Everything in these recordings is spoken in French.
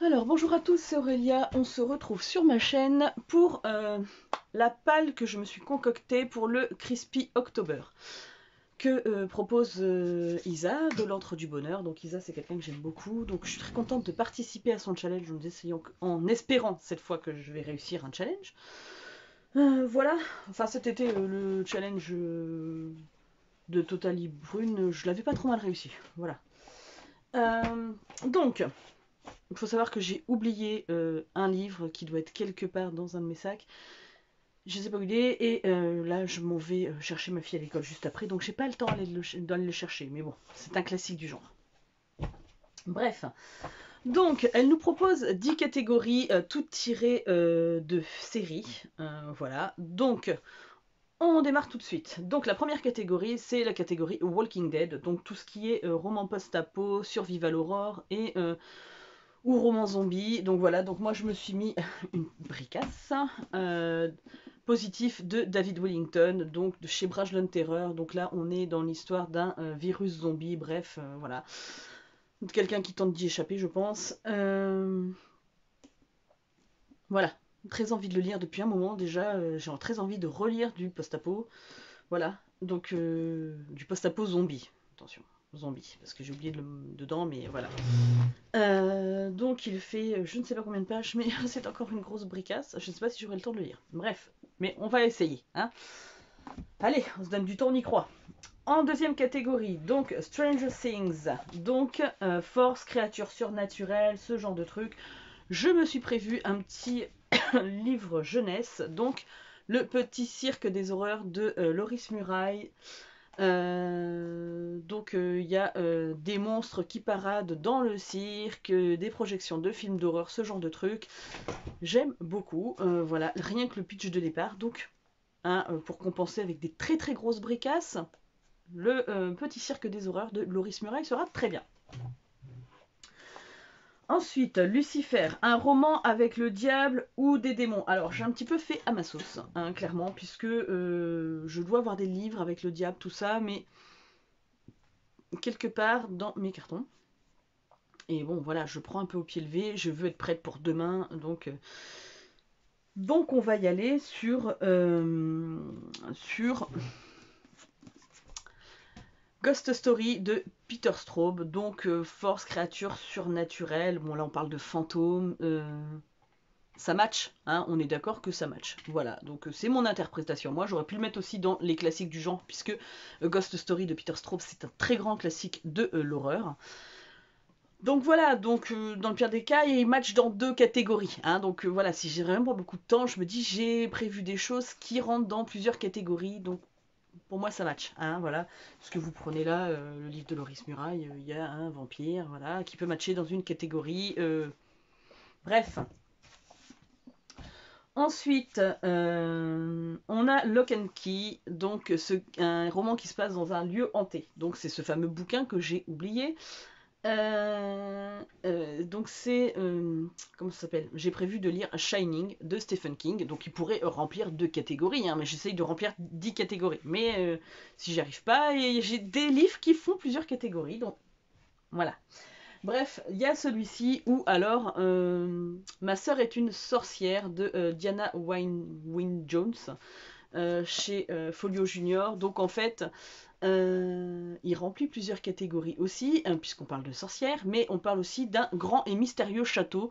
Alors bonjour à tous, c'est Aurélia, on se retrouve sur ma chaîne pour la palle que je me suis concoctée pour le Crispy October que propose Isa de l'Antre du Bonheur. Donc Isa, c'est quelqu'un que j'aime beaucoup, donc je suis très contente de participer à son challenge en espérant cette fois que je vais réussir un challenge. Voilà, enfin cet été le challenge de Totally Brune, je l'avais pas trop mal réussi, voilà. Donc... il faut savoir que j'ai oublié un livre qui doit être quelque part dans un de mes sacs. Je ne sais pas où il est et là je m'en vais chercher ma fille à l'école juste après. Donc j'ai pas le temps d'aller le chercher. Mais bon, c'est un classique du genre. Bref. Donc elle nous propose 10 catégories toutes tirées de séries. Voilà. Donc on démarre tout de suite. Donc la première catégorie, c'est la catégorie Walking Dead. Donc tout ce qui est roman post-apo, survival horror et... ou roman zombie. Donc voilà, donc moi je me suis mis une bricasse positif de David Wellington, donc de chez Brajlon Terror. Donc là on est dans l'histoire d'un virus zombie, bref, voilà. Quelqu'un qui tente d'y échapper, je pense. Voilà, très envie de le lire depuis un moment déjà. J'ai très envie de relire du post-apo. Voilà, donc du post-apo zombie. Attention, zombie, parce que j'ai oublié dedans, mais voilà. Donc il fait je ne sais pas combien de pages, mais c'est encore une grosse bricasse. Je ne sais pas si j'aurai le temps de le lire. Bref, mais on va essayer. Hein. Allez, on se donne du temps, on y croit. En deuxième catégorie, donc Stranger Things. Donc force, créatures surnaturelles, ce genre de trucs. Je me suis prévu un petit livre jeunesse. Donc le petit cirque des horreurs de Loris Muraille. Donc il y a des monstres qui paradent dans le cirque, des projections de films d'horreur, ce genre de trucs. J'aime beaucoup, voilà, rien que le pitch de départ. Donc, hein, pour compenser avec des très très grosses bricasses, le petit cirque des horreurs de Loris Muraille sera très bien. Ensuite, Lucifer, un roman avec le diable ou des démons. Alors, j'ai un petit peu fait à ma sauce, hein, clairement, puisque je dois avoir des livres avec le diable, tout ça, mais quelque part dans mes cartons. Et bon, voilà, je prends un peu au pied levé, je veux être prête pour demain, donc on va y aller sur Ghost Story de Peter Straub, donc force, créature surnaturelle. Bon, là on parle de fantômes, ça match, hein, on est d'accord que ça match. Voilà, donc c'est mon interprétation. Moi, j'aurais pu le mettre aussi dans les classiques du genre, puisque Ghost Story de Peter Straub, c'est un très grand classique de l'horreur. Donc voilà, donc dans le pire des cas, il match dans deux catégories. Hein, donc voilà, si j'ai vraiment pas beaucoup de temps, je me dis j'ai prévu des choses qui rentrent dans plusieurs catégories. Donc pour moi ça match. Hein, voilà. Ce que vous prenez là, le livre de Loris Muraille, il y a un vampire, voilà, qui peut matcher dans une catégorie. Bref. Ensuite, on a Lock and Key, donc un roman qui se passe dans un lieu hanté. Donc c'est ce fameux bouquin que j'ai oublié. Donc c'est comment ça s'appelle, j'ai prévu de lire Shining de Stephen King, donc il pourrait remplir 2 catégories, hein, mais j'essaye de remplir 10 catégories, mais si j'y arrive pas, j'ai des livres qui font plusieurs catégories, donc voilà. Bref, il y a celui-ci où alors Ma sœur est une sorcière de Diana Wynne Jones chez Folio Junior. Donc en fait, il remplit plusieurs catégories aussi, puisqu'on parle de sorcière, mais on parle aussi d'un grand et mystérieux château.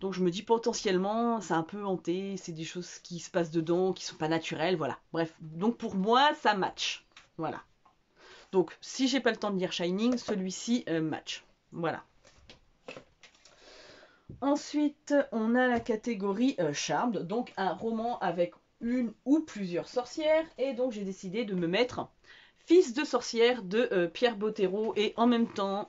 Donc je me dis potentiellement, c'est un peu hanté, c'est des choses qui se passent dedans, qui sont pas naturelles, voilà. Bref, donc pour moi, ça match. Voilà. Donc si j'ai pas le temps de lire Shining, celui-ci match. Voilà. Ensuite, on a la catégorie Charmed, donc un roman avec une ou plusieurs sorcières. Et donc j'ai décidé de me mettre Fils de sorcière de Pierre Bottero. Et en même temps,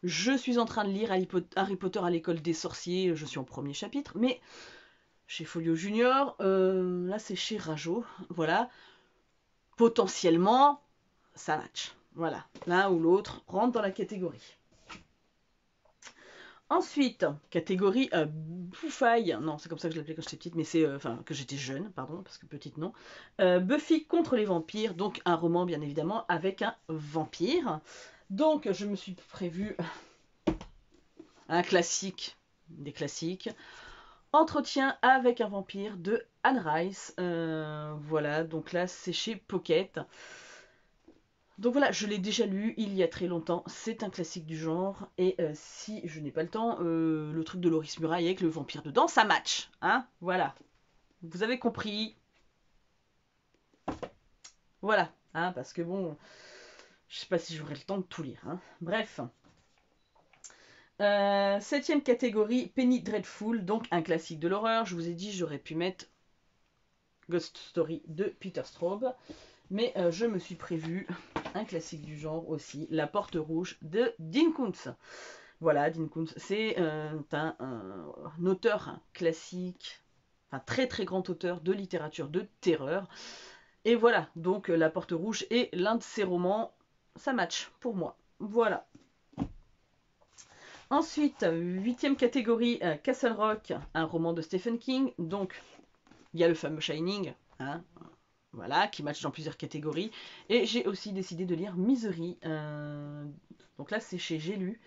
je suis en train de lire Harry Potter à l'école des sorciers. Je suis en premier chapitre, mais chez Folio Junior, là c'est chez Rajo. Voilà, potentiellement, ça match. Voilà, l'un ou l'autre rentre dans la catégorie. Ensuite, catégorie bouffaille. Non, c'est comme ça que je l'appelais quand j'étais petite, mais c'est enfin que j'étais jeune, pardon, parce que petite non. Buffy contre les vampires, donc un roman bien évidemment avec un vampire. Donc je me suis prévu un classique, des classiques. Entretien avec un vampire de Anne Rice. Voilà, donc là c'est chez Pocket. Donc voilà, je l'ai déjà lu il y a très longtemps, c'est un classique du genre, et si je n'ai pas le temps, le truc de Loris Muraille avec le vampire dedans, ça match, hein, voilà. Vous avez compris, voilà, hein, parce que bon, je sais pas si j'aurai le temps de tout lire, hein. Bref. Septième catégorie, Penny Dreadful, donc un classique de l'horreur, je vous ai dit j'aurais pu mettre Ghost Story de Peter Straub. Mais je me suis prévu un classique du genre aussi, La Porte Rouge de Dean Koontz. Voilà, Dean Koontz, c'est un auteur classique, un très très grand auteur de littérature de terreur. Et voilà, donc La Porte Rouge est l'un de ses romans, ça match pour moi. Voilà. Ensuite, huitième catégorie, Castle Rock, un roman de Stephen King. Donc, il y a le fameux Shining, hein, voilà, qui match dans plusieurs catégories. Et j'ai aussi décidé de lire Misery. Donc là, c'est chez J'ai lu.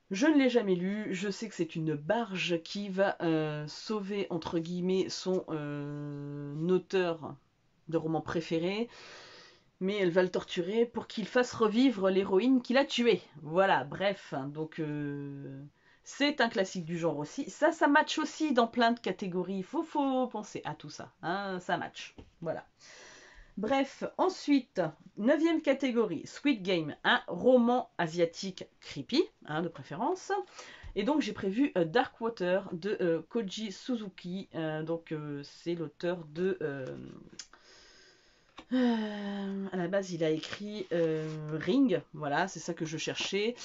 Je ne l'ai jamais lu. Je sais que c'est une barge qui va sauver, entre guillemets, son auteur de roman préféré. Mais elle va le torturer pour qu'il fasse revivre l'héroïne qu'il a tuée. Voilà, bref. Donc, c'est un classique du genre aussi. Ça match aussi dans plein de catégories. Il faut penser à tout ça. Hein, ça match. Voilà. Bref, ensuite, neuvième catégorie, Squid Game, un roman asiatique creepy, hein, de préférence. Et donc j'ai prévu Dark Water de Koji Suzuki. Donc c'est l'auteur de... à la base il a écrit Ring, voilà, c'est ça que je cherchais.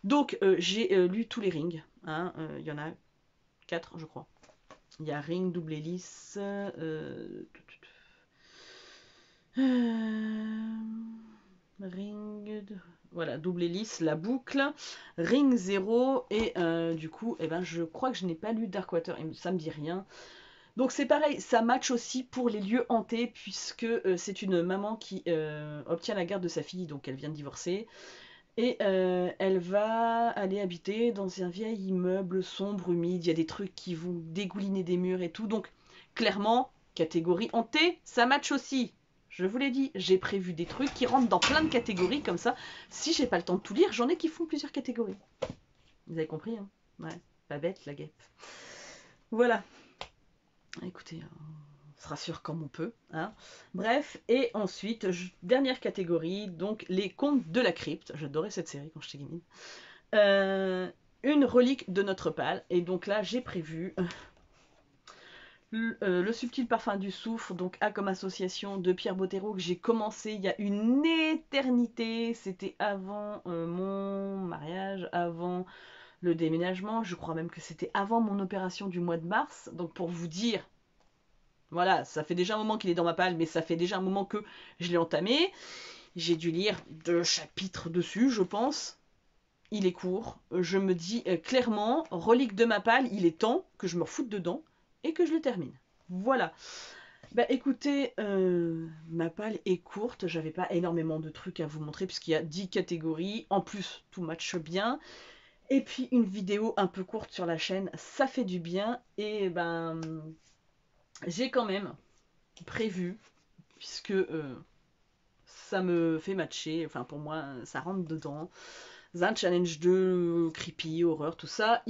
Donc j'ai lu tous les Rings, hein, il y en a 4 je crois. Il y a Ring, Double Hélice, Ring, voilà, Double Hélice, la boucle, Ring 0, et du coup, eh ben, je crois que je n'ai pas lu Darkwater, ça me dit rien. Donc c'est pareil, ça match aussi pour les lieux hantés, puisque c'est une maman qui obtient la garde de sa fille, donc elle vient de divorcer, et elle va aller habiter dans un vieil immeuble sombre, humide, il y a des trucs qui vont dégouliner des murs et tout, donc clairement, catégorie hantée, ça match aussi. Je vous l'ai dit, j'ai prévu des trucs qui rentrent dans plein de catégories comme ça. Si j'ai pas le temps de tout lire, j'en ai qui font plusieurs catégories. Vous avez compris, hein? Ouais, pas bête la guêpe. Voilà. Écoutez, on se rassure comme on peut, hein. Bref, et ensuite, dernière catégorie, donc les contes de la crypte. J'adorais cette série quand j'étais gamine. Une relique de notre pâle. Et donc là, j'ai prévu le subtil parfum du soufre, donc A comme association de Pierre Bottero, que j'ai commencé il y a une éternité. C'était avant mon mariage, avant le déménagement. Je crois même que c'était avant mon opération du mois de mars. Donc pour vous dire, voilà, ça fait déjà un moment qu'il est dans ma palle, mais ça fait déjà un moment que je l'ai entamé. J'ai dû lire 2 chapitres dessus, je pense. Il est court. Je me dis clairement, relique de ma palle, il est temps que je me refoute dedans et que je le termine. Voilà. Bah écoutez, ma palle est courte, j'avais pas énormément de trucs à vous montrer puisqu'il y a 10 catégories, en plus tout match bien. Et puis une vidéo un peu courte sur la chaîne, ça fait du bien. Et ben j'ai quand même prévu, puisque ça me fait matcher, enfin pour moi ça rentre dedans, un challenge de creepy, horreur, tout ça.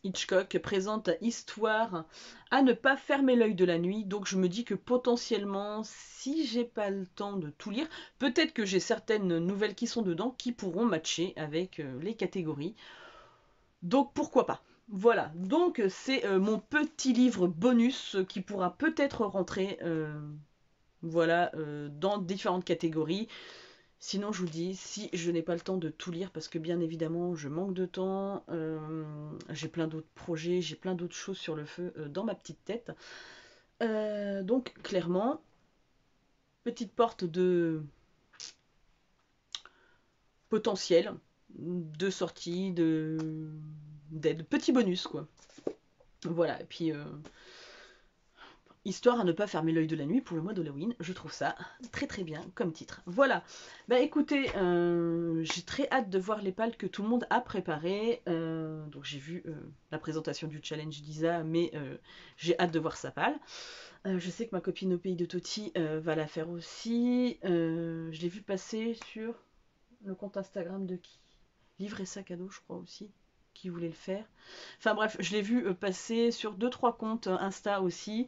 Hitchcock présente Histoire à ne pas fermer l'œil de la nuit, donc je me dis que potentiellement, si j'ai pas le temps de tout lire, peut-être que j'ai certaines nouvelles qui sont dedans qui pourront matcher avec les catégories. Donc pourquoi pas. Voilà, donc c'est mon petit livre bonus qui pourra peut-être rentrer voilà, dans différentes catégories. Sinon, je vous dis, si je n'ai pas le temps de tout lire, parce que bien évidemment, je manque de temps, j'ai plein d'autres projets, j'ai plein d'autres choses sur le feu dans ma petite tête. Donc, clairement, petite porte de potentiel, de sortie, d'aide, petit bonus, quoi. Voilà, et puis histoire à ne pas fermer l'œil de la nuit pour le mois d'Halloween. Je trouve ça très très bien comme titre. Voilà. Bah écoutez, j'ai très hâte de voir les pales que tout le monde a préparées. Donc j'ai vu la présentation du challenge d'Isa, mais j'ai hâte de voir sa pale. Je sais que ma copine au pays de Toti va la faire aussi. Je l'ai vu passer sur le compte Instagram de qui? Livre et sac à dos, je crois aussi, qui voulait le faire. Enfin bref, je l'ai vu passer sur 2-3 comptes Insta aussi.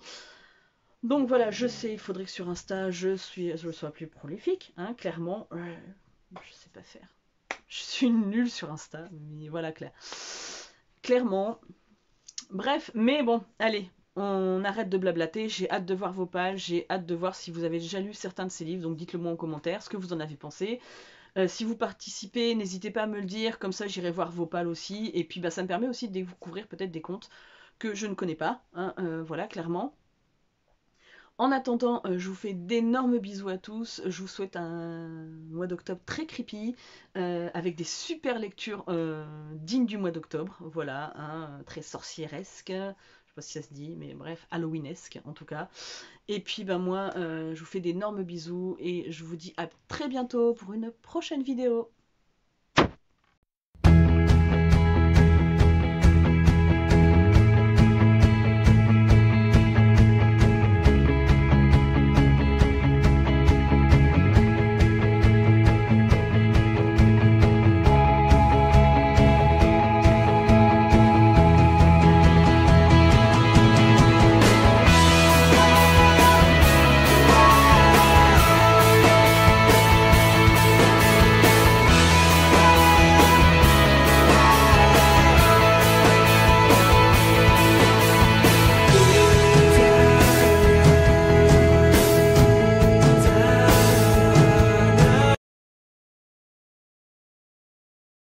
Donc voilà, je sais, il faudrait que sur Insta, je sois plus prolifique, hein, clairement. Je sais pas faire. Je suis nulle sur Insta, mais voilà, clairement. Bref, mais bon, allez, on arrête de blablater. J'ai hâte de voir vos pages, j'ai hâte de voir si vous avez déjà lu certains de ces livres, donc dites-le moi en commentaire, ce que vous en avez pensé. Si vous participez, n'hésitez pas à me le dire, comme ça j'irai voir vos pales aussi. Et puis bah, ça me permet aussi de découvrir peut-être des comptes que je ne connais pas, hein, voilà, clairement. En attendant, je vous fais d'énormes bisous à tous. Je vous souhaite un mois d'octobre très creepy, avec des super lectures dignes du mois d'octobre. Voilà, hein, très sorcieresque. Je sais pas si ça se dit, mais bref, Halloweenesque en tout cas. Et puis ben moi, je vous fais d'énormes bisous et je vous dis à très bientôt pour une prochaine vidéo.